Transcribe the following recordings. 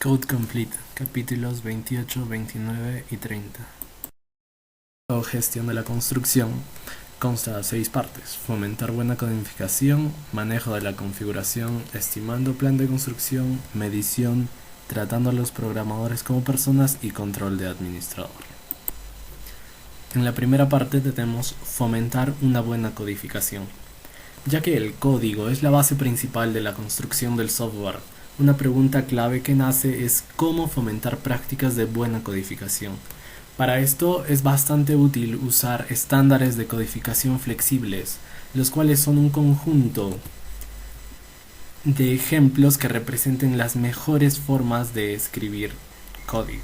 Code Complete, capítulos 28, 29 y 30. O gestión de la construcción consta de 6 partes: fomentar buena codificación, manejo de la configuración, estimando plan de construcción, medición, tratando a los programadores como personas y control de administrador. En la primera parte tenemos fomentar una buena codificación. Ya que el código es la base principal de la construcción del software, una pregunta clave que nace es cómo fomentar prácticas de buena codificación. Para esto es bastante útil usar estándares de codificación flexibles, los cuales son un conjunto de ejemplos que representen las mejores formas de escribir código.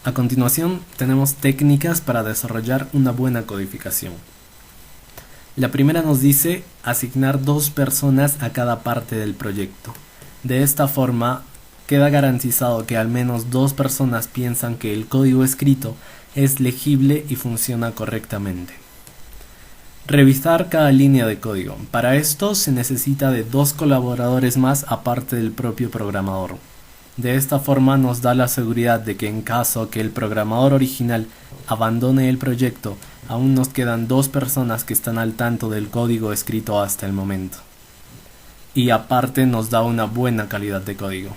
A continuación, tenemos técnicas para desarrollar una buena codificación. La primera nos dice asignar 2 personas a cada parte del proyecto. De esta forma, queda garantizado que al menos 2 personas piensan que el código escrito es legible y funciona correctamente. Revisar cada línea de código. Para esto se necesita de 2 colaboradores más aparte del propio programador. De esta forma nos da la seguridad de que en caso que el programador original abandone el proyecto, aún nos quedan 2 personas que están al tanto del código escrito hasta el momento. Y aparte nos da una buena calidad de código.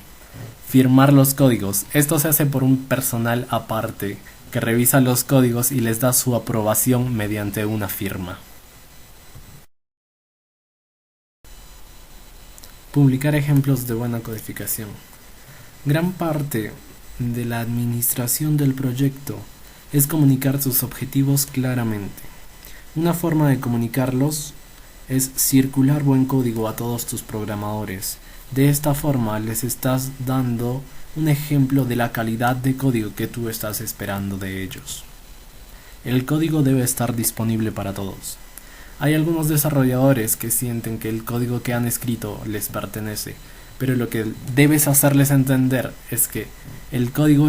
Firmar los códigos. Esto se hace por un personal aparte que revisa los códigos y les da su aprobación mediante una firma. Publicar ejemplos de buena codificación. Gran parte de la administración del proyecto es comunicar sus objetivos claramente. Una forma de comunicarlos es circular buen código a todos tus programadores. De esta forma les estás dando un ejemplo de la calidad de código que tú estás esperando de ellos. El código debe estar disponible para todos. Hay algunos desarrolladores que sienten que el código que han escrito les pertenece, pero lo que debes hacerles entender es que el código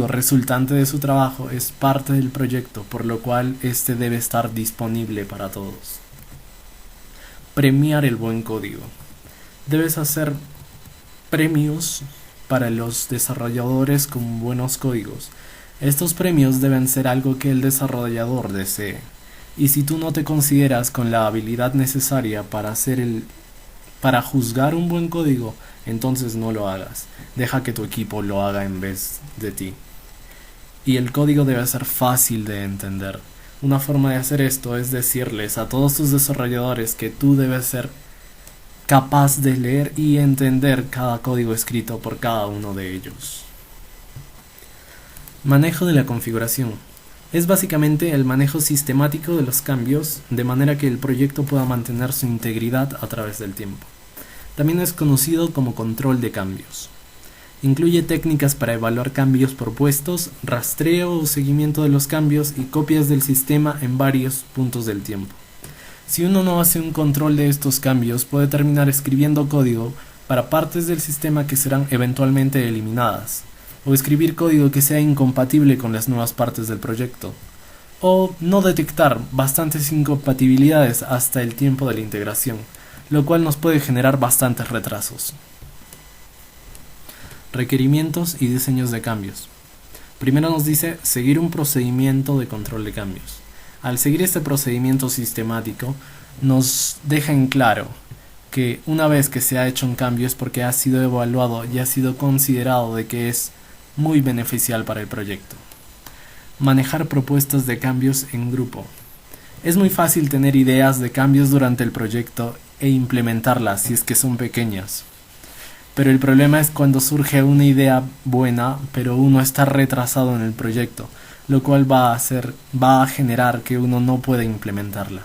resultante de su trabajo es parte del proyecto, por lo cual este debe estar disponible para todos. Premiar el buen código. Debes hacer premios para los desarrolladores con buenos códigos. Estos premios deben ser algo que el desarrollador desee. Y si tú no te consideras con la habilidad necesaria para juzgar un buen código, entonces no lo hagas. Deja que tu equipo lo haga en vez de ti. Y el código debe ser fácil de entender. Una forma de hacer esto es decirles a todos tus desarrolladores que tú debes ser capaz de leer y entender cada código escrito por cada uno de ellos. Manejo de la configuración. Es básicamente el manejo sistemático de los cambios, de manera que el proyecto pueda mantener su integridad a través del tiempo. También es conocido como control de cambios. Incluye técnicas para evaluar cambios propuestos, rastreo o seguimiento de los cambios y copias del sistema en varios puntos del tiempo. Si uno no hace un control de estos cambios, puede terminar escribiendo código para partes del sistema que serán eventualmente eliminadas, o escribir código que sea incompatible con las nuevas partes del proyecto, o no detectar bastantes incompatibilidades hasta el tiempo de la integración, lo cual nos puede generar bastantes retrasos. Requerimientos y diseños de cambios. Primero nos dice seguir un procedimiento de control de cambios. Al seguir este procedimiento sistemático, nos deja en claro que una vez que se ha hecho un cambio es porque ha sido evaluado y ha sido considerado de que es muy beneficial para el proyecto. Manejar propuestas de cambios en grupo. Es muy fácil tener ideas de cambios durante el proyecto e implementarlas si es que son pequeñas. Pero el problema es cuando surge una idea buena, pero uno está retrasado en el proyecto, lo cual va a generar que uno no pueda implementarla.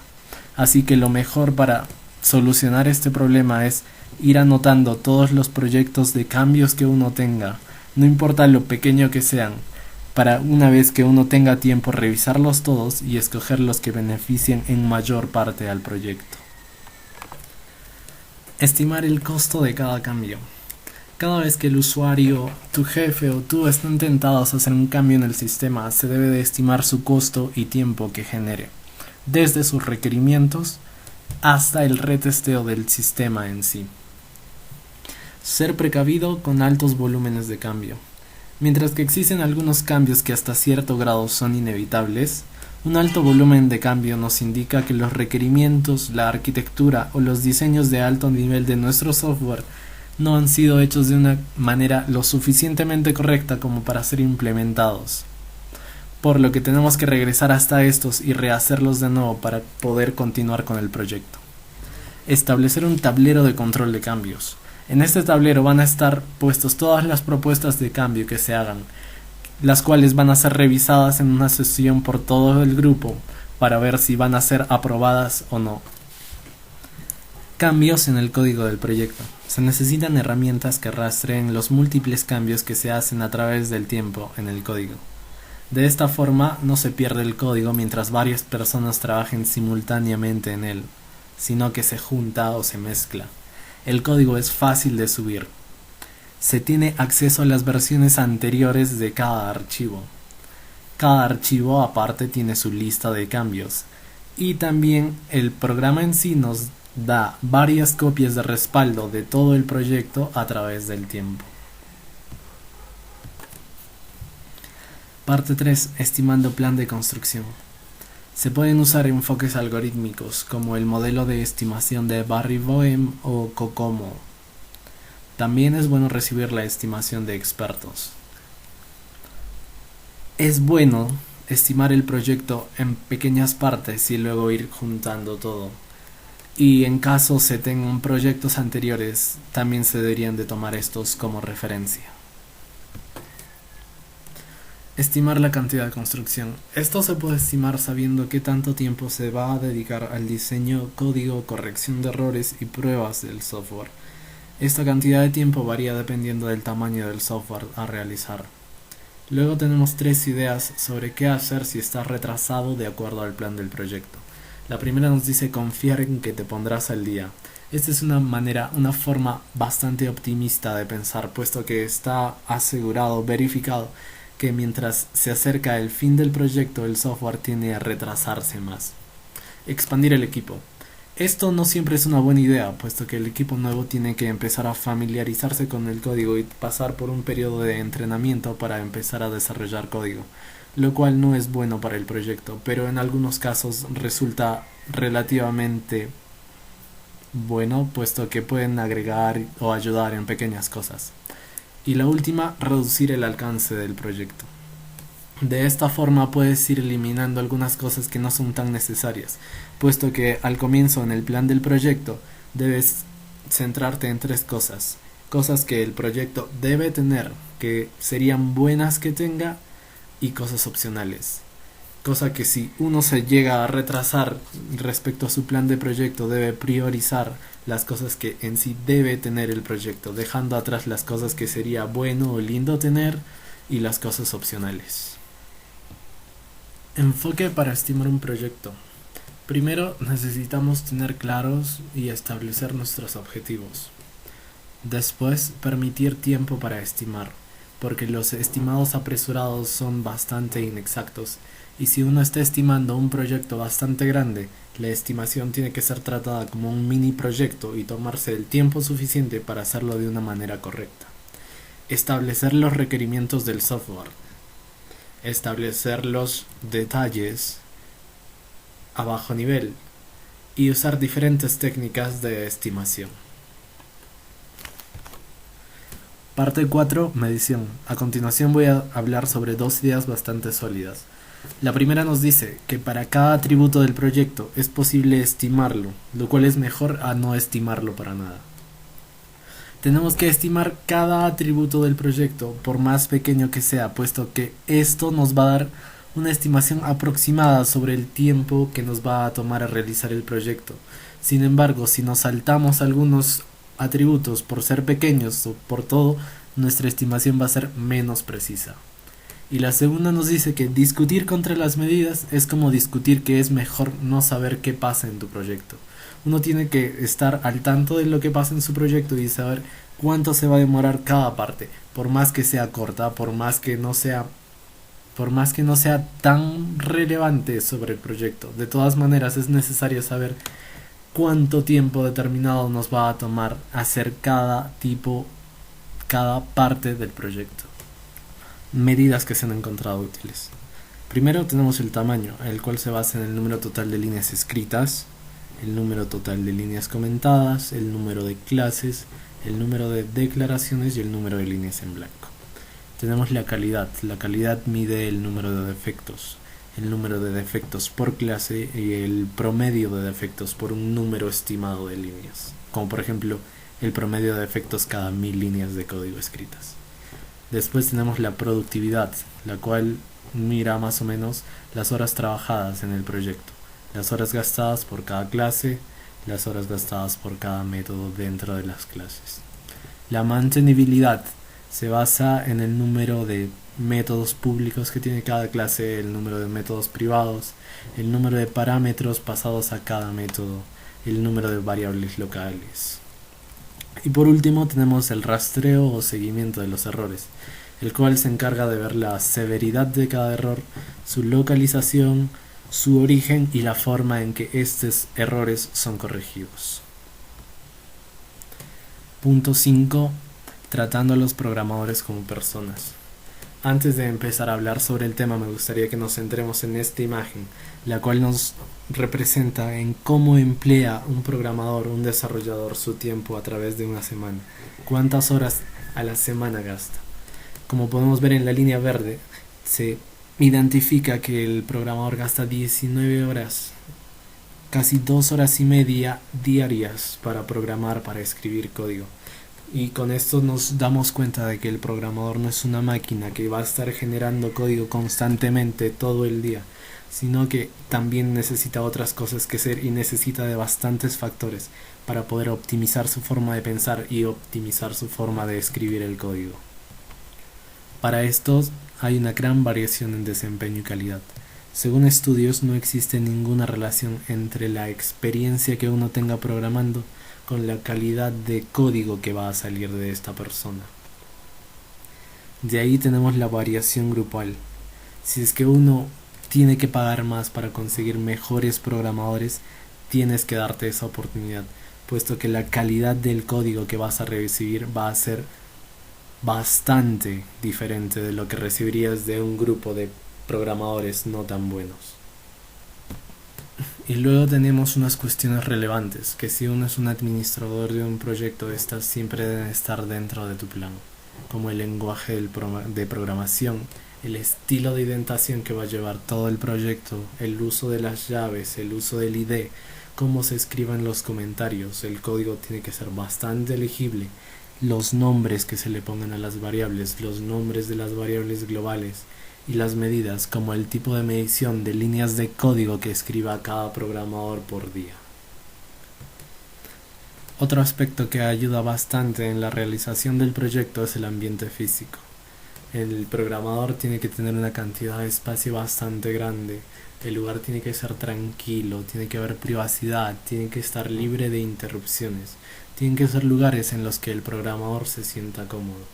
Así que lo mejor para solucionar este problema es ir anotando todos los proyectos de cambios que uno tenga, no importa lo pequeño que sean, para una vez que uno tenga tiempo revisarlos todos y escoger los que beneficien en mayor parte al proyecto. Estimar el costo de cada cambio. Cada vez que el usuario, tu jefe o tú estén tentados a hacer un cambio en el sistema, se debe de estimar su costo y tiempo que genere, desde sus requerimientos hasta el retesteo del sistema en sí. Ser precavido con altos volúmenes de cambio. Mientras que existen algunos cambios que hasta cierto grado son inevitables, un alto volumen de cambio nos indica que los requerimientos, la arquitectura o los diseños de alto nivel de nuestro software no han sido hechos de una manera lo suficientemente correcta como para ser implementados. Por lo que tenemos que regresar hasta estos y rehacerlos de nuevo para poder continuar con el proyecto. Establecer un tablero de control de cambios. En este tablero van a estar puestos todas las propuestas de cambio que se hagan, las cuales van a ser revisadas en una sesión por todo el grupo para ver si van a ser aprobadas o no. Cambios en el código del proyecto. Se necesitan herramientas que rastreen los múltiples cambios que se hacen a través del tiempo en el código. De esta forma no se pierde el código mientras varias personas trabajen simultáneamente en él, sino que se junta o se mezcla. El código es fácil de subir. Se tiene acceso a las versiones anteriores de cada archivo. Cada archivo aparte tiene su lista de cambios. Y también el programa en sí nos da varias copias de respaldo de todo el proyecto a través del tiempo. Parte 3. Estimando plan de construcción. Se pueden usar enfoques algorítmicos como el modelo de estimación de Barry-Boehm o COCOMO. También es bueno recibir la estimación de expertos. Es bueno estimar el proyecto en pequeñas partes y luego ir juntando todo. Y en caso se tengan proyectos anteriores, también se deberían de tomar estos como referencia. Estimar la cantidad de construcción. Esto se puede estimar sabiendo qué tanto tiempo se va a dedicar al diseño, código, corrección de errores y pruebas del software. Esta cantidad de tiempo varía dependiendo del tamaño del software a realizar. Luego tenemos 3 ideas sobre qué hacer si estás retrasado de acuerdo al plan del proyecto. La primera nos dice confiar en que te pondrás al día. Esta es una forma bastante optimista de pensar, puesto que está asegurado, verificado, que mientras se acerca el fin del proyecto el software tiende a retrasarse más. Expandir el equipo. Esto no siempre es una buena idea, puesto que el equipo nuevo tiene que empezar a familiarizarse con el código y pasar por un periodo de entrenamiento para empezar a desarrollar código, lo cual no es bueno para el proyecto, pero en algunos casos resulta relativamente bueno, puesto que pueden agregar o ayudar en pequeñas cosas. Y la última, reducir el alcance del proyecto. De esta forma puedes ir eliminando algunas cosas que no son tan necesarias, puesto que al comienzo en el plan del proyecto debes centrarte en 3 cosas. Cosas que el proyecto debe tener, que serían buenas que tenga, y cosas opcionales. Cosa que si uno se llega a retrasar respecto a su plan de proyecto, debe priorizar las cosas que en sí debe tener el proyecto, dejando atrás las cosas que sería bueno o lindo tener y las cosas opcionales. Enfoque para estimar un proyecto. Primero necesitamos tener claros y establecer nuestros objetivos. Después, permitir tiempo para estimar, porque los estimados apresurados son bastante inexactos, y si uno está estimando un proyecto bastante grande, la estimación tiene que ser tratada como un mini proyecto y tomarse el tiempo suficiente para hacerlo de una manera correcta. Establecer los requerimientos del software. Establecer los detalles a bajo nivel y usar diferentes técnicas de estimación. Parte 4. Medición. A continuación voy a hablar sobre 2 ideas bastante sólidas. La primera nos dice que para cada atributo del proyecto es posible estimarlo, lo cual es mejor a no estimarlo para nada. Tenemos que estimar cada atributo del proyecto, por más pequeño que sea, puesto que esto nos va a dar una estimación aproximada sobre el tiempo que nos va a tomar a realizar el proyecto. Sin embargo, si nos saltamos algunos atributos por ser pequeños o por todo, nuestra estimación va a ser menos precisa. Y la segunda nos dice que discutir contra las medidas es como discutir que es mejor no saber qué pasa en tu proyecto. Uno tiene que estar al tanto de lo que pasa en su proyecto y saber cuánto se va a demorar cada parte, por más que sea corta, por más que no sea tan relevante sobre el proyecto. De todas maneras es necesario saber cuánto tiempo determinado nos va a tomar hacer cada parte del proyecto. Medidas que se han encontrado útiles. Primero tenemos el tamaño, el cual se basa en el número total de líneas escritas, el número total de líneas comentadas, el número de clases, el número de declaraciones y el número de líneas en blanco. Tenemos la calidad. La calidad mide el número de defectos, el número de defectos por clase y el promedio de defectos por un número estimado de líneas, como por ejemplo el promedio de defectos cada 1000 líneas de código escritas. Después tenemos la productividad, la cual mira más o menos las horas trabajadas en el proyecto, las horas gastadas por cada clase, las horas gastadas por cada método dentro de las clases. La mantenibilidad se basa en el número de métodos públicos que tiene cada clase, el número de métodos privados, el número de parámetros pasados a cada método, el número de variables locales. Y por último tenemos el rastreo o seguimiento de los errores, el cual se encarga de ver la severidad de cada error, su localización, su origen y la forma en que estos errores son corregidos. Punto 5. Tratando a los programadores como personas. Antes de empezar a hablar sobre el tema, me gustaría que nos centremos en esta imagen, la cual nos representa en cómo emplea un programador, un desarrollador, su tiempo a través de una semana. ¿Cuántas horas a la semana gasta? Como podemos ver en la línea verde, se identifica que el programador gasta 19 horas, casi 2 horas y media diarias para programar, para escribir código. Y con esto nos damos cuenta de que el programador no es una máquina que va a estar generando código constantemente todo el día, sino que también necesita otras cosas que hacer y necesita de bastantes factores para poder optimizar su forma de pensar y optimizar su forma de escribir el código. Para esto hay una gran variación en desempeño y calidad. Según estudios, no existe ninguna relación entre la experiencia que uno tenga programando con la calidad de código que va a salir de esta persona. De ahí tenemos la variación grupal. Si es que uno tiene que pagar más para conseguir mejores programadores, tienes que darte esa oportunidad, puesto que la calidad del código que vas a recibir va a ser bastante diferente de lo que recibirías de un grupo de programadores no tan buenos. Y luego tenemos unas cuestiones relevantes, que si uno es un administrador de un proyecto, estas siempre deben estar dentro de tu plan, como el lenguaje de programación, el estilo de indentación que va a llevar todo el proyecto, el uso de las llaves, el uso del ID, cómo se escriban los comentarios. El código tiene que ser bastante legible, los nombres que se le pongan a las variables, los nombres de las variables globales, y las medidas, como el tipo de medición de líneas de código que escriba cada programador por día. Otro aspecto que ayuda bastante en la realización del proyecto es el ambiente físico. El programador tiene que tener una cantidad de espacio bastante grande, el lugar tiene que ser tranquilo, tiene que haber privacidad, tiene que estar libre de interrupciones, tienen que ser lugares en los que el programador se sienta cómodo,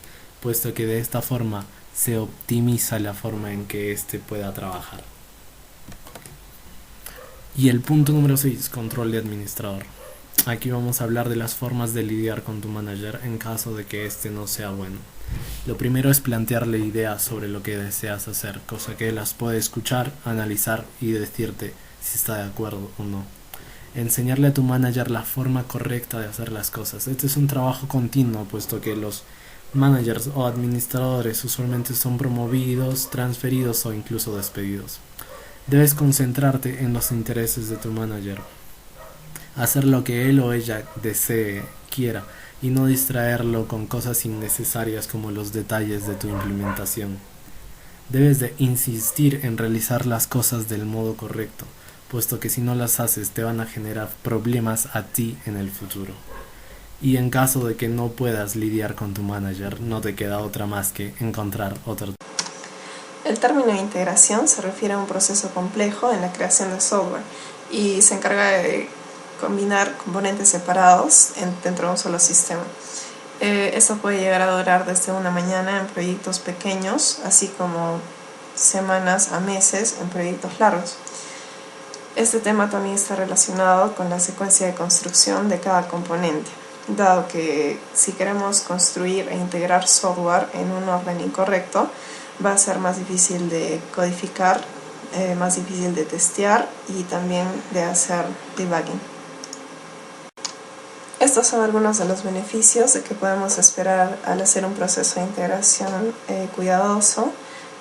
puesto que de esta forma se optimiza la forma en que éste pueda trabajar. Y el punto número 6, control de administrador. Aquí vamos a hablar de las formas de lidiar con tu manager en caso de que éste no sea bueno. Lo primero es plantearle ideas sobre lo que deseas hacer, cosa que él las puede escuchar, analizar y decirte si está de acuerdo o no. Enseñarle a tu manager la forma correcta de hacer las cosas. Este es un trabajo continuo, puesto que los managers o administradores usualmente son promovidos, transferidos o incluso despedidos. Debes concentrarte en los intereses de tu manager, hacer lo que él o ella desee, quiera, y no distraerlo con cosas innecesarias como los detalles de tu implementación. Debes de insistir en realizar las cosas del modo correcto, puesto que si no las haces te van a generar problemas a ti en el futuro. Y en caso de que no puedas lidiar con tu manager, no te queda otra más que encontrar otro. El término de integración se refiere a un proceso complejo en la creación de software y se encarga de combinar componentes separados dentro de un solo sistema. Esto puede llegar a durar desde una mañana en proyectos pequeños, así como semanas a meses en proyectos largos. Este tema también está relacionado con la secuencia de construcción de cada componente, dado que si queremos construir e integrar software en un orden incorrecto, va a ser más difícil de codificar, más difícil de testear y también de hacer debugging. Estos son algunos de los beneficios de que podemos esperar al hacer un proceso de integración cuidadoso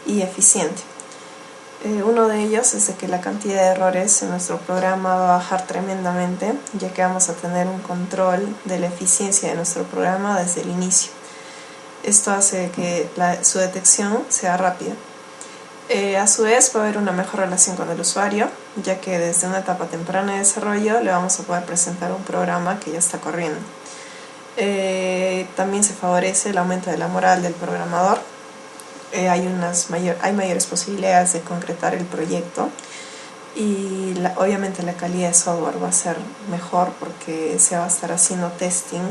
y eficiente. Uno de ellos es de que la cantidad de errores en nuestro programa va a bajar tremendamente, ya que vamos a tener un control de la eficiencia de nuestro programa desde el inicio. Esto hace que su detección sea rápida. A su vez va a haber una mejor relación con el usuario, ya que desde una etapa temprana de desarrollo le vamos a poder presentar un programa que ya está corriendo. También se favorece el aumento de la moral del programador. Hay mayores posibilidades de concretar el proyecto y obviamente la calidad de software va a ser mejor porque se va a estar haciendo testing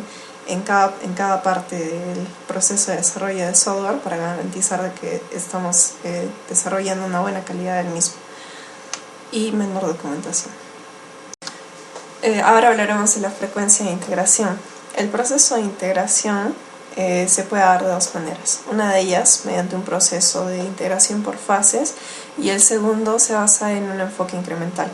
en cada parte del proceso de desarrollo de software para garantizar de que estamos desarrollando una buena calidad del mismo y menor documentación. Ahora hablaremos de la frecuencia de integración. El proceso de integración se puede dar de dos maneras. Una de ellas mediante un proceso de integración por fases y el segundo se basa en un enfoque incremental.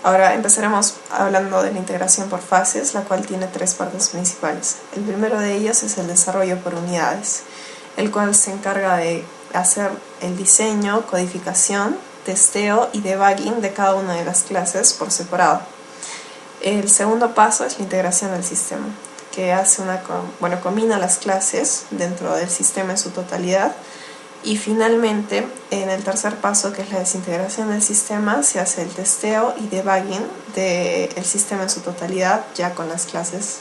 Ahora empezaremos hablando de la integración por fases, la cual tiene tres partes principales. El primero de ellos es el desarrollo por unidades, el cual se encarga de hacer el diseño, codificación, testeo y debugging de cada una de las clases por separado. El segundo paso es la integración del sistema, que combina las clases dentro del sistema en su totalidad. Y finalmente, en el tercer paso, que es la desintegración del sistema, se hace el testeo y debugging del sistema en su totalidad, ya con las clases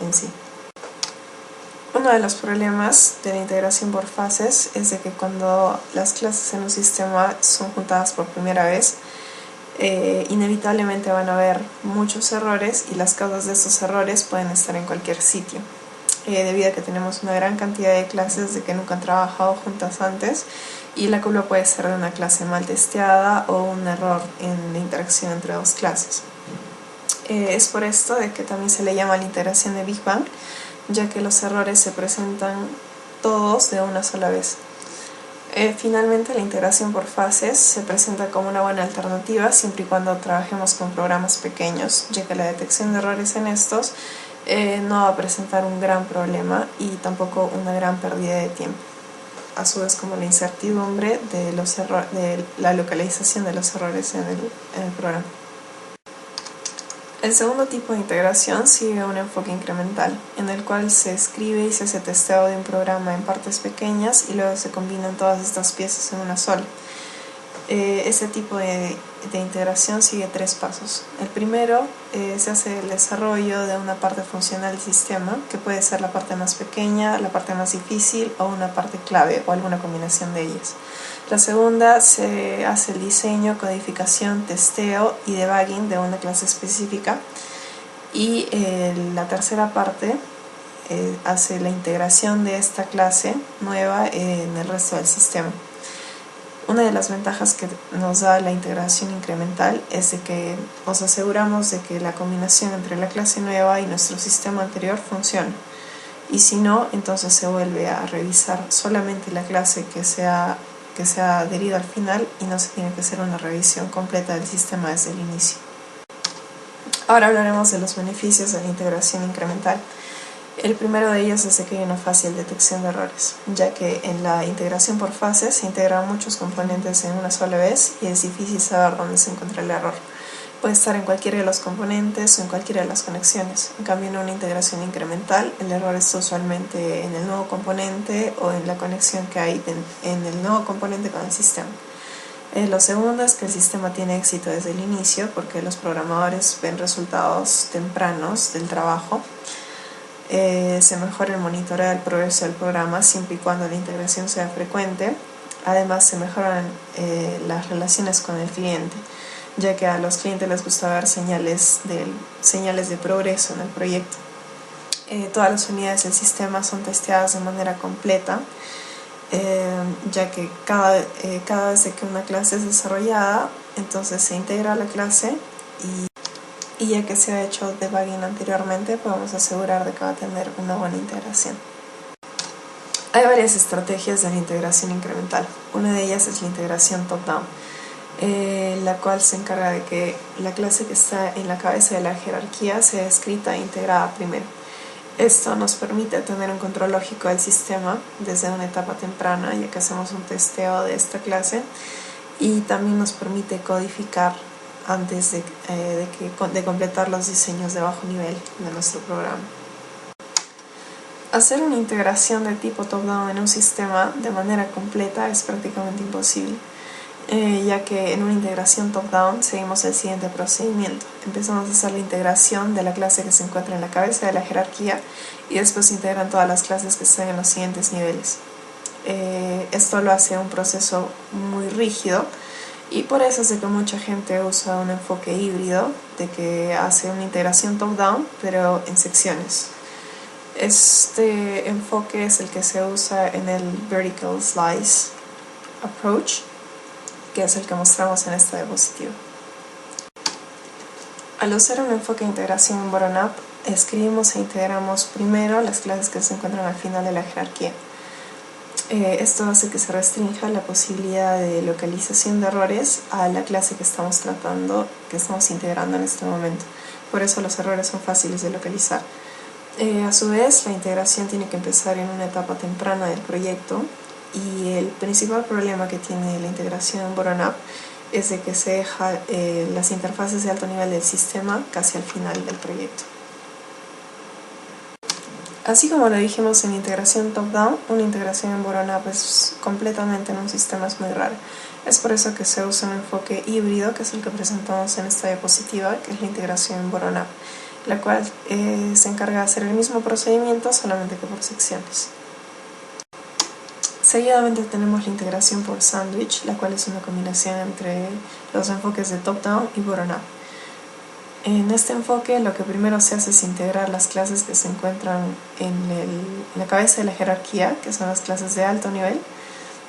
en sí. Uno de los problemas de la integración por fases es de que cuando las clases en un sistema son juntadas por primera vez, inevitablemente van a haber muchos errores y las causas de estos errores pueden estar en cualquier sitio. Debido a que tenemos una gran cantidad de clases de que nunca han trabajado juntas antes y la culpa puede ser de una clase mal testeada o un error en la interacción entre dos clases. Es por esto de que también se le llama la integración de Big Bang, ya que los errores se presentan todos de una sola vez. Finalmente, la integración por fases se presenta como una buena alternativa siempre y cuando trabajemos con programas pequeños, ya que la detección de errores en estos no va a presentar un gran problema y tampoco una gran pérdida de tiempo, a su vez como la incertidumbre de la localización de los errores en el programa. El segundo tipo de integración sigue un enfoque incremental, en el cual se escribe y se hace testeo de un programa en partes pequeñas y luego se combinan todas estas piezas en una sola. Ese tipo de integración sigue tres pasos. El primero se hace el desarrollo de una parte funcional del sistema, que puede ser la parte más pequeña, la parte más difícil o una parte clave o alguna combinación de ellas. La segunda se hace el diseño, codificación, testeo y debugging de una clase específica. Y la tercera parte hace la integración de esta clase nueva en el resto del sistema. Una de las ventajas que nos da la integración incremental es de que nos aseguramos de que la combinación entre la clase nueva y nuestro sistema anterior funcione. Y si no, entonces se vuelve a revisar solamente la clase que se ha adherido al final y no se tiene que hacer una revisión completa del sistema desde el inicio. Ahora hablaremos de los beneficios de la integración incremental. El primero de ellos es que hay una fácil detección de errores, ya que en la integración por fases se integran muchos componentes en una sola vez y es difícil saber dónde se encuentra el error. Puede estar en cualquiera de los componentes o en cualquiera de las conexiones. En cambio, en una integración incremental, el error está usualmente en el nuevo componente o en la conexión que hay en el nuevo componente con el sistema. Lo segundo es que el sistema tiene éxito desde el inicio porque los programadores ven resultados tempranos del trabajo. Se mejora el monitoreo del progreso del programa siempre y cuando la integración sea frecuente. Además, se mejoran las relaciones con el cliente, ya que a los clientes les gusta ver señales de progreso en el proyecto. Todas las unidades del sistema son testeadas de manera completa, ya que cada vez que una clase es desarrollada Entonces se integra la clase y ya que se ha hecho debugging anteriormente, podemos asegurar de que va a tener una buena integración. Hay varias estrategias de la integración incremental. Una de ellas es la integración top-down, la cual se encarga de que la clase que está en la cabeza de la jerarquía sea escrita e integrada primero. Esto nos permite tener un control lógico del sistema desde una etapa temprana, ya que hacemos un testeo de esta clase, y también nos permite codificar antes de completar los diseños de bajo nivel de nuestro programa. Hacer una integración de tipo top-down en un sistema de manera completa es prácticamente imposible, ya que en una integración top-down seguimos el siguiente procedimiento. Empezamos a hacer la integración de la clase que se encuentra en la cabeza de la jerarquía y después se integran todas las clases que están en los siguientes niveles. Esto lo hace un proceso muy rígido y por eso es de que mucha gente usa un enfoque híbrido, de que hace una integración top-down pero en secciones. Este enfoque es el que se usa en el Vertical Slice Approach, que es el que mostramos en esta diapositiva. Al usar un enfoque de integración en bottom-up, escribimos e integramos primero las clases que se encuentran al final de la jerarquía. Esto hace que se restrinja la posibilidad de localización de errores a la clase que estamos integrando en este momento. Por eso los errores son fáciles de localizar. A su vez, la integración tiene que empezar en una etapa temprana del proyecto y el principal problema que tiene la integración en bottom-up es de que se deja las interfaces de alto nivel del sistema casi al final del proyecto. Así como lo dijimos en integración top-down, una integración en bottom-up es completamente en un sistema es muy rara. Es por eso que se usa un enfoque híbrido, que es el que presentamos en esta diapositiva, que es la integración en bottom-up, la cual se encarga de hacer el mismo procedimiento, solamente que por secciones. Seguidamente tenemos la integración por sándwich, la cual es una combinación entre los enfoques de top-down y bottom-up. En este enfoque lo que primero se hace es integrar las clases que se encuentran en la cabeza de la jerarquía, que son las clases de alto nivel,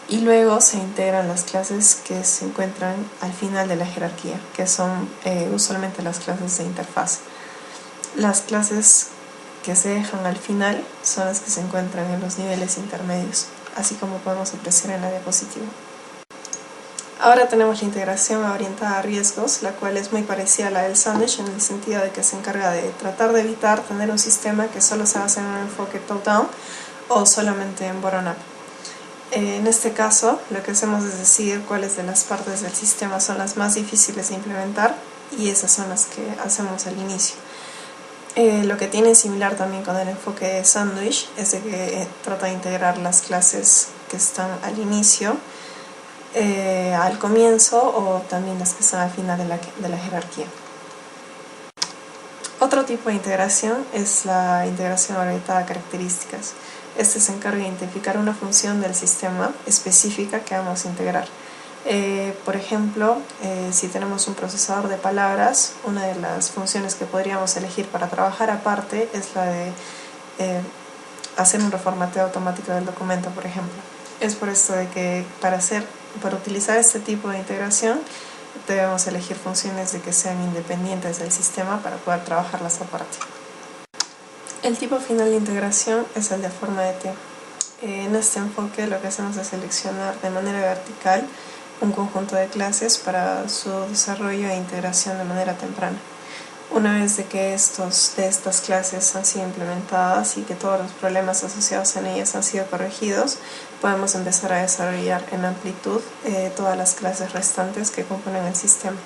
y luego se integran las clases que se encuentran al final de la jerarquía, que son usualmente las clases de interfaz. Las clases que se dejan al final son las que se encuentran en los niveles intermedios, así como podemos apreciar en la diapositiva. Ahora tenemos la integración orientada a riesgos, la cual es muy parecida a la del sándwich en el sentido de que se encarga de tratar de evitar tener un sistema que solo se basa en un enfoque top-down o solamente en bottom-up. En este caso, lo que hacemos es decidir cuáles de las partes del sistema son las más difíciles de implementar y esas son las que hacemos al inicio. Lo que tiene similar también con el enfoque de sándwich es de que trata de integrar las clases que están al inicio, al comienzo o también las que están al final de la jerarquía. Otro tipo de integración es la integración orientada a características. Este se encarga de identificar una función del sistema específica que vamos a integrar. Por ejemplo, si tenemos un procesador de palabras, una de las funciones que podríamos elegir para trabajar aparte es la de hacer un reformateo automático del documento, por ejemplo. Es por esto de que para utilizar este tipo de integración debemos elegir funciones de que sean independientes del sistema para poder trabajarlas aparte. El tipo final de integración es el de forma de T. En este enfoque lo que hacemos es seleccionar de manera vertical un conjunto de clases para su desarrollo e integración de manera temprana. Una vez de que estas clases han sido implementadas y que todos los problemas asociados en ellas han sido corregidos, podemos empezar a desarrollar en amplitud todas las clases restantes que componen el sistema.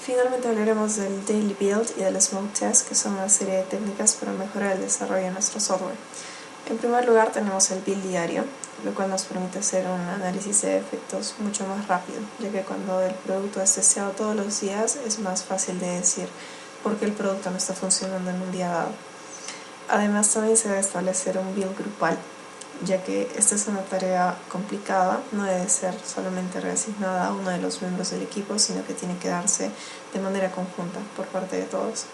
Finalmente hablaremos del Daily Build y del Smoke Test, que son una serie de técnicas para mejorar el desarrollo de nuestro software. En primer lugar tenemos el build diario, lo cual nos permite hacer un análisis de defectos mucho más rápido, ya que cuando el producto es testeado todos los días es más fácil de decir por qué el producto no está funcionando en un día dado. Además también se debe establecer un build grupal, ya que esta es una tarea complicada, no debe ser solamente reasignada a uno de los miembros del equipo, sino que tiene que darse de manera conjunta por parte de todos.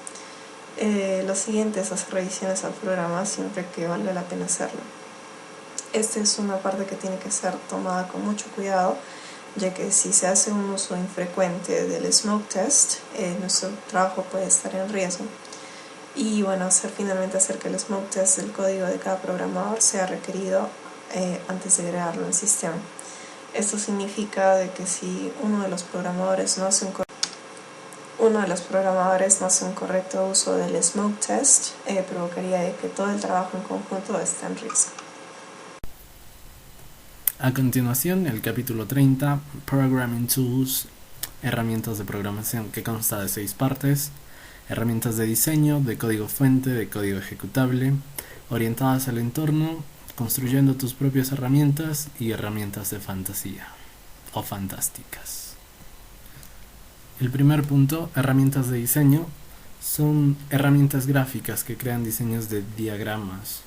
Lo siguiente es hacer revisiones al programa siempre que valga la pena hacerlo. Esta es una parte que tiene que ser tomada con mucho cuidado, ya que si se hace un uso infrecuente del smoke test, nuestro trabajo puede estar en riesgo. Y bueno, finalmente hacer que el smoke test del código de cada programador sea requerido antes de agregarlo al sistema. Esto significa de que si uno de los programadores no hace un correcto uso del smoke test, provocaría de que todo el trabajo en conjunto esté en riesgo. A continuación, el capítulo 30, Programming Tools, herramientas de programación, que consta de 6 partes: herramientas de diseño, de código fuente, de código ejecutable, orientadas al entorno, construyendo tus propias herramientas y herramientas de fantasía o fantásticas. El primer punto, herramientas de diseño, son herramientas gráficas que crean diseños de diagramas.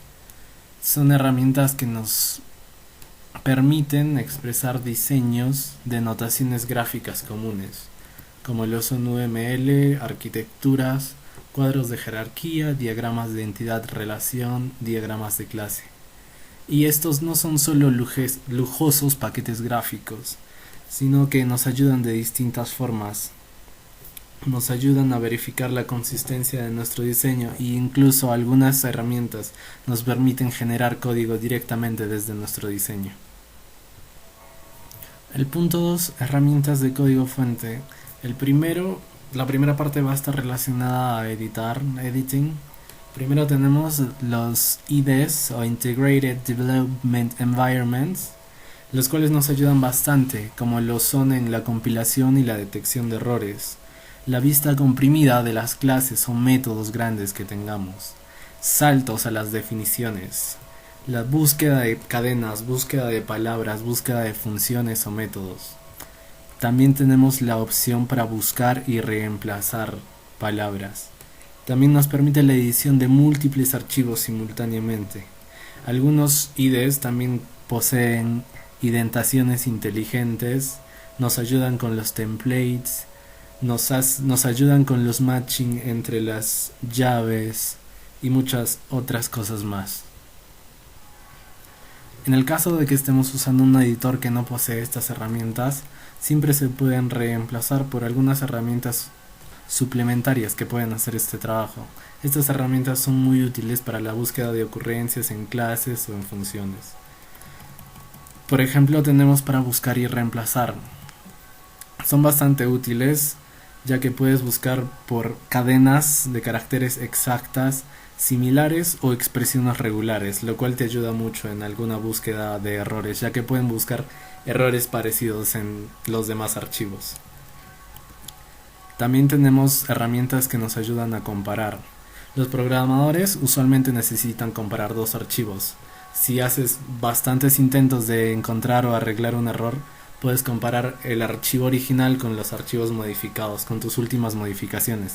Son herramientas que nos permiten expresar diseños de notaciones gráficas comunes, como lo son UML, arquitecturas, cuadros de jerarquía, diagramas de entidad-relación, diagramas de clase. Y estos no son solo lujosos paquetes gráficos, sino que nos ayudan de distintas formas. Nos ayudan a verificar la consistencia de nuestro diseño, e incluso algunas herramientas nos permiten generar código directamente desde nuestro diseño. El punto 2, herramientas de código fuente. La primera parte va a estar relacionada a editing. Primero tenemos los IDEs o Integrated Development Environments, los cuales nos ayudan bastante, como lo son en la compilación y la detección de errores, la vista comprimida de las clases o métodos grandes que tengamos, saltos a las definiciones, la búsqueda de cadenas, búsqueda de palabras, búsqueda de funciones o métodos. También tenemos la opción para buscar y reemplazar palabras. También nos permite la edición de múltiples archivos simultáneamente. Algunos IDEs también poseen indentaciones inteligentes, nos ayudan con los templates, nos ayudan con los matching entre las llaves y muchas otras cosas más. En el caso de que estemos usando un editor que no posee estas herramientas, siempre se pueden reemplazar por algunas herramientas suplementarias que pueden hacer este trabajo. Estas herramientas son muy útiles para la búsqueda de ocurrencias en clases o en funciones. Por ejemplo, tenemos para buscar y reemplazar. Son bastante útiles, ya que puedes buscar por cadenas de caracteres exactas, similares o expresiones regulares, lo cual te ayuda mucho en alguna búsqueda de errores, ya que pueden buscar errores parecidos en los demás archivos. También tenemos herramientas que nos ayudan a comparar. Los programadores usualmente necesitan comparar dos archivos. Si haces bastantes intentos de encontrar o arreglar un error, puedes comparar el archivo original con los archivos modificados, con tus últimas modificaciones.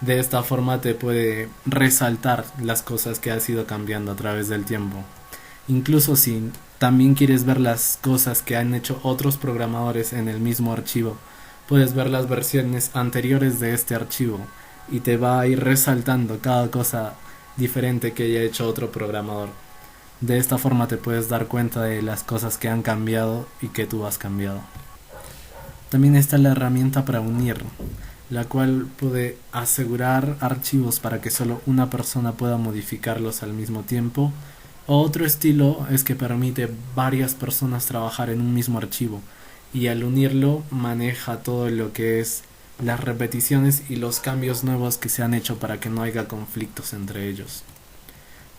De esta forma te puede resaltar las cosas que has ido cambiando a través del tiempo. Incluso si también quieres ver las cosas que han hecho otros programadores en el mismo archivo, puedes ver las versiones anteriores de este archivo y te va a ir resaltando cada cosa diferente que haya hecho otro programador. De esta forma te puedes dar cuenta de las cosas que han cambiado y que tú has cambiado. También está la herramienta para unir, la cual puede asegurar archivos para que solo una persona pueda modificarlos al mismo tiempo. Otro estilo es que permite varias personas trabajar en un mismo archivo, y al unirlo maneja todo lo que es las repeticiones y los cambios nuevos que se han hecho para que no haya conflictos entre ellos.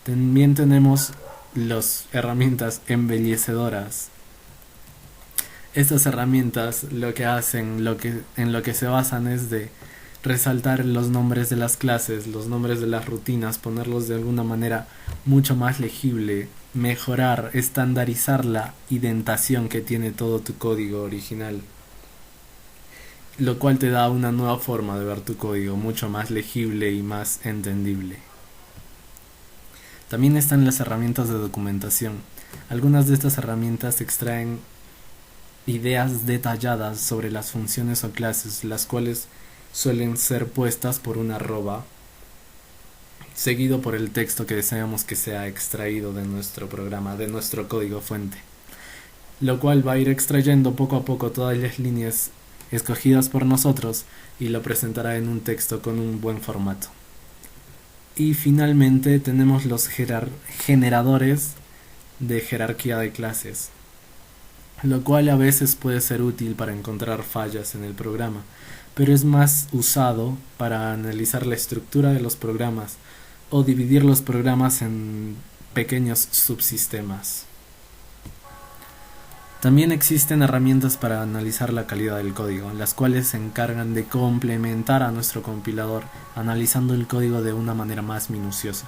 También tenemos las herramientas embellecedoras. Estas herramientas lo que hacen, en lo que se basan es de resaltar los nombres de las clases, los nombres de las rutinas, ponerlos de alguna manera mucho más legible, mejorar, estandarizar la indentación que tiene todo tu código original, lo cual te da una nueva forma de ver tu código, mucho más legible y más entendible. También están las herramientas de documentación. Algunas de estas herramientas extraen ideas detalladas sobre las funciones o clases, las cuales suelen ser puestas por una arroba, seguido por el texto que deseamos que sea extraído de nuestro programa, de nuestro código fuente. lo cual va a ir extrayendo poco a poco todas las líneas escogidas por nosotros y lo presentará en un texto con un buen formato. Y finalmente tenemos los generadores de jerarquía de clases, lo cual a veces puede ser útil para encontrar fallas en el programa, pero es más usado para analizar la estructura de los programas o dividir los programas en pequeños subsistemas. También existen herramientas para analizar la calidad del código, las cuales se encargan de complementar a nuestro compilador analizando el código de una manera más minuciosa.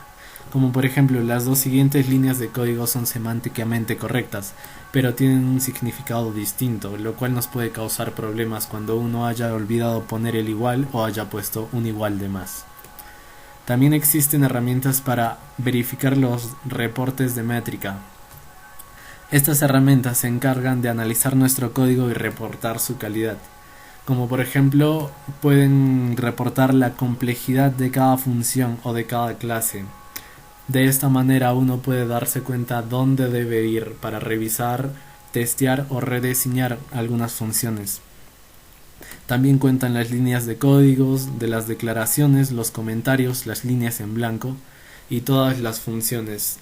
Como por ejemplo, las dos siguientes líneas de código son semánticamente correctas, pero tienen un significado distinto, lo cual nos puede causar problemas cuando uno haya olvidado poner el igual o haya puesto un igual de más. También existen herramientas para verificar los reportes de métrica. Estas herramientas se encargan de analizar nuestro código y reportar su calidad. Como por ejemplo, pueden reportar la complejidad de cada función o de cada clase. De esta manera uno puede darse cuenta dónde debe ir para revisar, testear o rediseñar algunas funciones. También cuentan las líneas de códigos, de las declaraciones, los comentarios, las líneas en blanco y todas las funciones,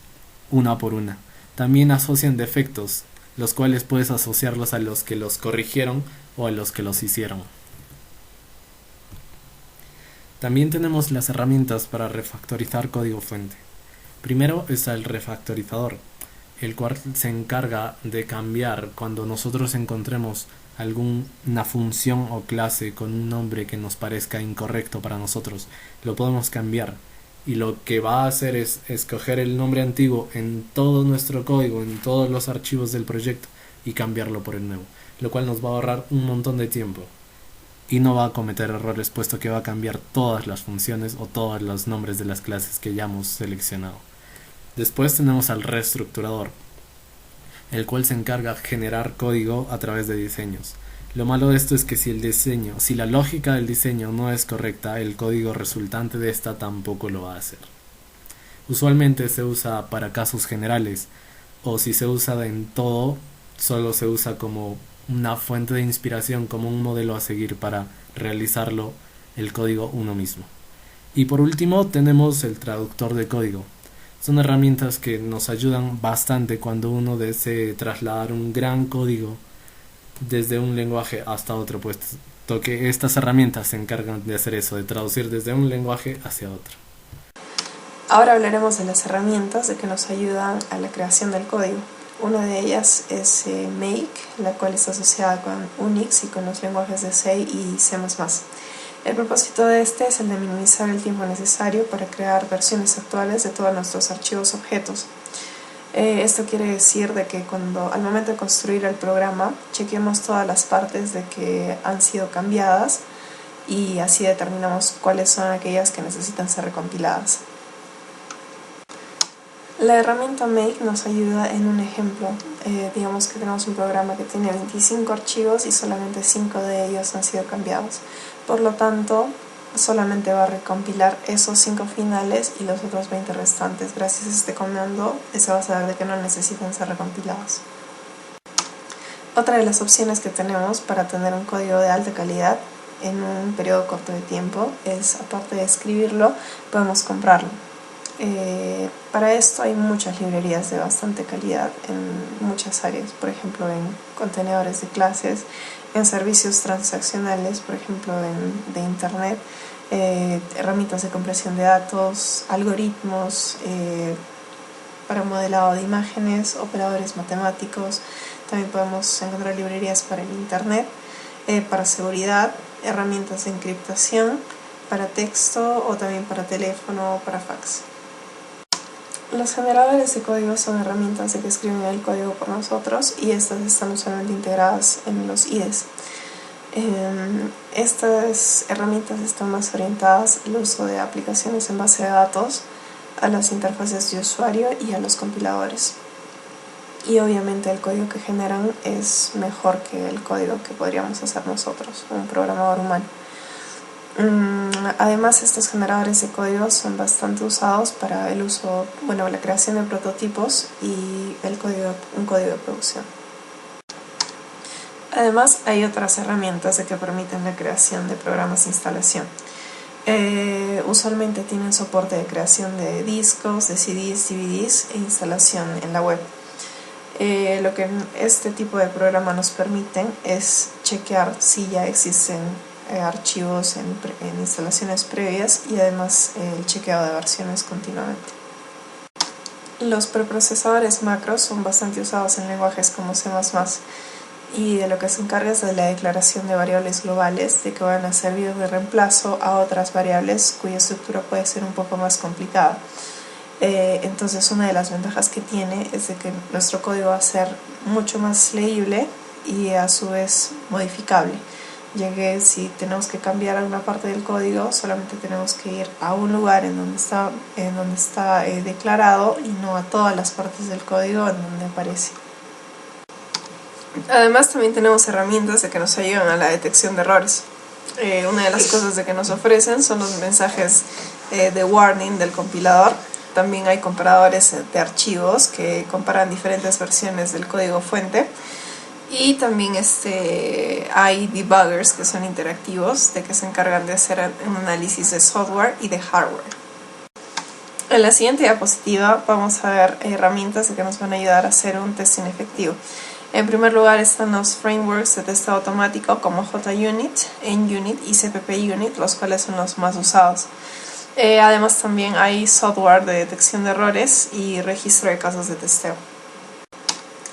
una por una. También asocian defectos, los cuales puedes asociarlos a los que los corrigieron o a los que los hicieron. También tenemos las herramientas para refactorizar código fuente. Primero está el refactorizador, el cual se encarga de cambiar cuando nosotros encontremos alguna función o clase con un nombre que nos parezca incorrecto para nosotros. Lo podemos cambiar. Y lo que va a hacer es escoger el nombre antiguo en todo nuestro código, en todos los archivos del proyecto y cambiarlo por el nuevo, lo cual nos va a ahorrar un montón de tiempo y no va a cometer errores puesto que va a cambiar todas las funciones o todos los nombres de las clases que ya hemos seleccionado. Después tenemos al reestructurador, el cual se encarga de generar código a través de diseños. Lo malo de esto es que si la lógica del diseño no es correcta, el código resultante de esta tampoco lo va a hacer. Usualmente se usa para casos generales, o si se usa en todo, solo se usa como una fuente de inspiración, como un modelo a seguir para realizarlo el código uno mismo. Y por último tenemos el traductor de código. Son herramientas que nos ayudan bastante cuando uno desee trasladar un gran código desde un lenguaje hasta otro, puesto que estas herramientas se encargan de hacer eso, de traducir desde un lenguaje hacia otro. Ahora hablaremos de las herramientas que nos ayudan a la creación del código. Una de ellas es Make, la cual está asociada con Unix y con los lenguajes de C y C++. El propósito de este es el de minimizar el tiempo necesario para crear versiones actuales de todos nuestros archivos objetos. Esto quiere decir de que al momento de construir el programa, chequeemos todas las partes de que han sido cambiadas y así determinamos cuáles son aquellas que necesitan ser recompiladas. La herramienta Make nos ayuda en un ejemplo. Digamos que tenemos un programa que tiene 25 archivos y solamente 5 de ellos han sido cambiados. Por lo tanto, solamente va a recompilar esos 5 finales y los otros 20 restantes. Gracias a este comando se va a saber de que no necesitan ser recompilados. Otra de las opciones que tenemos para tener un código de alta calidad en un periodo corto de tiempo es, aparte de escribirlo, podemos comprarlo. Para esto hay muchas librerías de bastante calidad en muchas áreas, por ejemplo en contenedores de clases, en servicios transaccionales, por ejemplo de internet, herramientas de compresión de datos, algoritmos para modelado de imágenes, operadores matemáticos. También podemos encontrar librerías para el internet, para seguridad, herramientas de encriptación, para texto o también para teléfono o para fax. Los generadores de código son herramientas que escriben el código por nosotros y estas están usualmente integradas en los IDEs. Estas herramientas están más orientadas al uso de aplicaciones en base de datos, a las interfaces de usuario y a los compiladores. Y obviamente el código que generan es mejor que el código que podríamos hacer nosotros, un programador humano. Además, estos generadores de código son bastante usados para la creación de prototipos y un código de producción. Además, hay otras herramientas que permiten la creación de programas de instalación. Usualmente tienen soporte de creación de discos, de CDs, DVDs e instalación en la web. Lo que este tipo de programa nos permiten es chequear si ya existen archivos en instalaciones previas y además el chequeo de versiones continuamente. Los preprocesadores macros son bastante usados en lenguajes como C++, y de lo que se encarga es de la declaración de variables globales de que van a servir de reemplazo a otras variables cuya estructura puede ser un poco más complicada. Entonces una de las ventajas que tiene es de que nuestro código va a ser mucho más leíble y a su vez modificable, ya que si tenemos que cambiar alguna parte del código solamente tenemos que ir a un lugar en donde está declarado y no a todas las partes del código en donde aparece. Además también tenemos herramientas que nos ayudan a la detección de errores. Una de las cosas que nos ofrecen son los mensajes de warning del compilador. También hay comparadores de archivos que comparan diferentes versiones del código fuente. Y también hay debuggers que son interactivos, que se encargan de hacer un análisis de software y de hardware. En la siguiente diapositiva vamos a ver herramientas que nos van a ayudar a hacer un testing efectivo. En primer lugar están los frameworks de testeo automático como JUnit, NUnit y CppUnit, los cuales son los más usados. Además también hay software de detección de errores y registro de casos de testeo.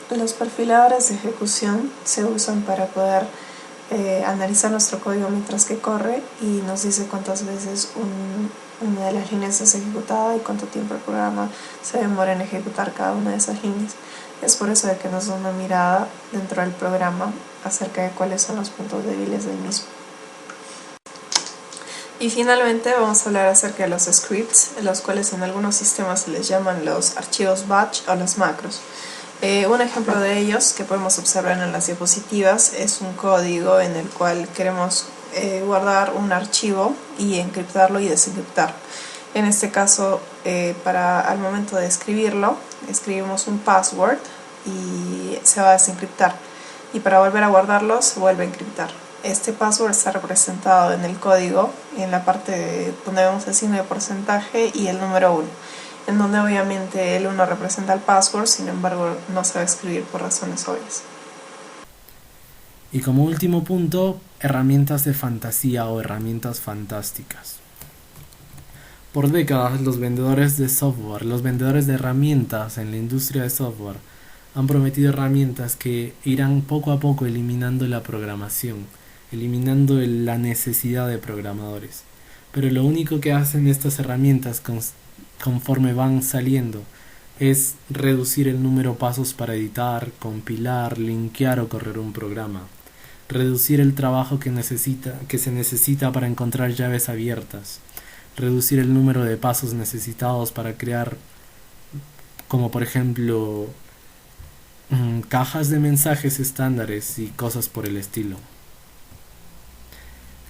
Los perfiladores de ejecución se usan para poder analizar nuestro código mientras que corre y nos dice cuántas veces una de las líneas es ejecutada y cuánto tiempo el programa se demora en ejecutar cada una de esas líneas. Es por eso que nos da una mirada dentro del programa acerca de cuáles son los puntos débiles del mismo. Y finalmente vamos a hablar acerca de los scripts, los cuales en algunos sistemas se les llaman los archivos batch o los macros. Un ejemplo de ellos que podemos observar en las diapositivas es un código en el cual queremos guardar un archivo y encriptarlo y desencriptar. En este caso, al momento de escribirlo, escribimos un password y se va a desencriptar. Y para volver a guardarlo, se vuelve a encriptar. Este password está representado en el código, en la parte donde vemos el signo de porcentaje y el número 1, en donde obviamente el 1 representa el password, sin embargo no se va a escribir por razones obvias. Y como último punto, herramientas de fantasía o herramientas fantásticas. Por décadas los vendedores de software, los vendedores de herramientas en la industria de software han prometido herramientas que irán poco a poco eliminando la programación, eliminando la necesidad de programadores. Pero lo único que hacen estas herramientas conforme van saliendo es reducir el número de pasos para editar, compilar, linkear o correr un programa, reducir el trabajo que se necesita para encontrar llaves abiertas, reducir el número de pasos necesitados para crear, como por ejemplo, cajas de mensajes estándares y cosas por el estilo.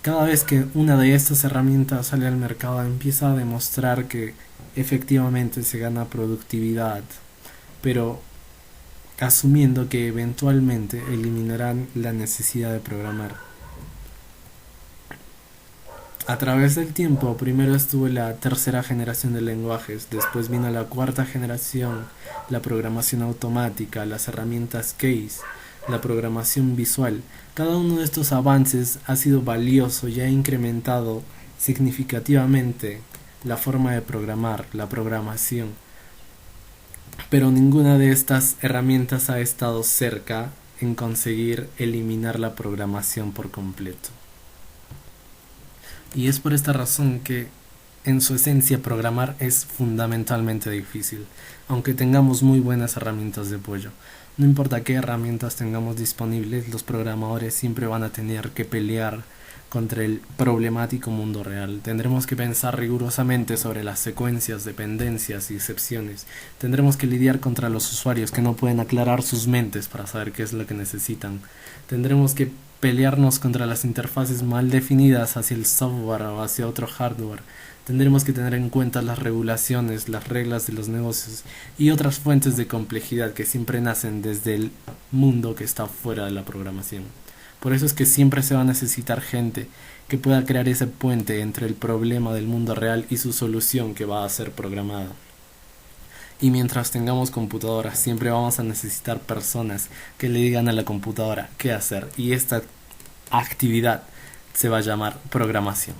Cada vez que una de estas herramientas sale al mercado empieza a demostrar que efectivamente se gana productividad, pero asumiendo que eventualmente eliminarán la necesidad de programar. A través del tiempo, primero estuvo la tercera generación de lenguajes, después vino la cuarta generación, la programación automática, las herramientas case, la programación visual. Cada uno de estos avances ha sido valioso y ha incrementado significativamente la forma de programar, la programación. Pero ninguna de estas herramientas ha estado cerca en conseguir eliminar la programación por completo. Y es por esta razón que, en su esencia, programar es fundamentalmente difícil, aunque tengamos muy buenas herramientas de apoyo. No importa qué herramientas tengamos disponibles, los programadores siempre van a tener que pelear contra el problemático mundo real. Tendremos que pensar rigurosamente sobre las secuencias, dependencias y excepciones. Tendremos que lidiar contra los usuarios que no pueden aclarar sus mentes para saber qué es lo que necesitan. Tendremos que pelearnos contra las interfaces mal definidas hacia el software o hacia otro hardware. Tendremos que tener en cuenta las regulaciones, las reglas de los negocios y otras fuentes de complejidad que siempre nacen desde el mundo que está fuera de la programación. Por eso es que siempre se va a necesitar gente que pueda crear ese puente entre el problema del mundo real y su solución que va a ser programada. Y mientras tengamos computadoras, siempre vamos a necesitar personas que le digan a la computadora qué hacer. Y esta actividad se va a llamar programación.